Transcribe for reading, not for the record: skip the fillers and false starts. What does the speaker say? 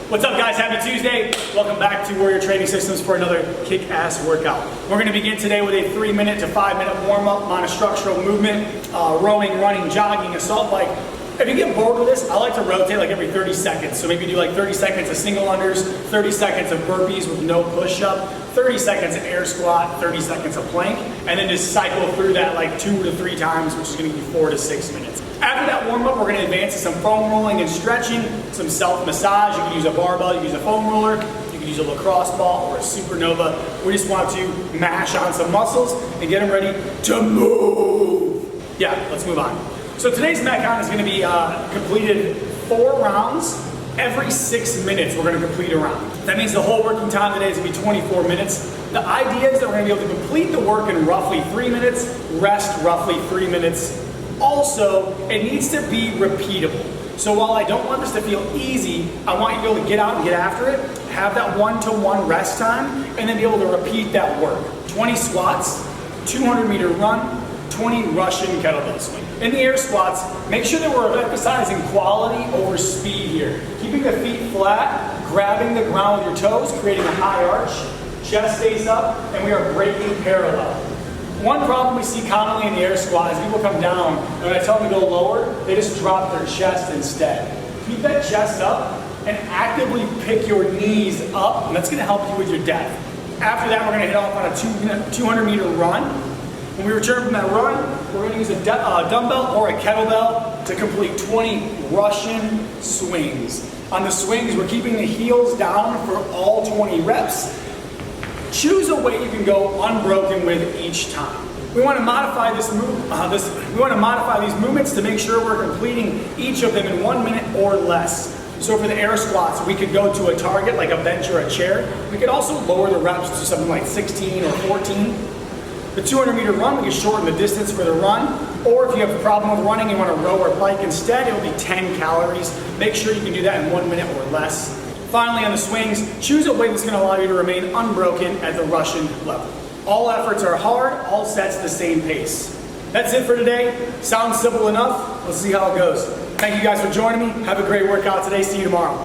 What's up guys, happy Tuesday. Welcome back to Warrior Training Systems for another kick-ass workout. We're gonna begin today with a 3-minute to 5-minute warm-up monostructural movement, rowing, running, jogging, assault bike. If you get bored with this, I like to rotate like every 30 seconds. So maybe do like 30 seconds of single unders, 30 seconds of burpees with no push-up, 30 seconds of air squat, 30 seconds of plank, and then just cycle through that like 2 to 3 times, which is gonna give you 4 to 6 minutes. After that warm-up, we're gonna advance to some foam rolling and stretching, some self-massage. You can use a barbell, you can use a foam roller, you can use a lacrosse ball or a supernova. We just want to mash on some muscles and get them ready to move. Yeah, let's move on. So today's Metcon is gonna be completed 4 rounds. Every 6 minutes, we're gonna complete a round. That means the whole working time today is gonna be 24 minutes. The idea is that we're gonna be able to complete the work in roughly 3 minutes, rest roughly 3 minutes. Also, it needs to be repeatable. So while I don't want this to feel easy, I want you to be able to get out and get after it, have that 1-to-1 rest time, and then be able to repeat that work. 20 squats, 200-meter run, 20 Russian kettlebell swing. In the air squats, make sure that we're emphasizing quality over speed here. Keeping the feet flat, grabbing the ground with your toes, creating a high arch, chest stays up, and we are breaking parallel. One problem we see commonly in the air squat is people come down, and when I tell them to go lower, they just drop their chest instead. Keep that chest up and actively pick your knees up, and that's gonna help you with your depth. After that, we're gonna hit off on a 200-meter run. When we return from that run, we're gonna use a dumbbell or a kettlebell to complete 20 Russian swings. On the swings, we're keeping the heels down for all 20 reps. Choose a weight you can go unbroken with each time. We want to modify these movements to make sure we're completing each of them in 1 minute or less. So for the air squats, we could go to a target like a bench or a chair. We could also lower the reps to something like 16 or 14. The 200-meter run, we can shorten the distance for the run. Or if you have a problem with running and want to row or bike instead, it'll be 10 calories. Make sure you can do that in 1 minute or less. Finally, on the swings, choose a weight that's going to allow you to remain unbroken at the Russian level. All efforts are hard, all sets the same pace. That's it for today. Sounds simple enough. Let's see how it goes. Thank you guys for joining me. Have a great workout today. See you tomorrow.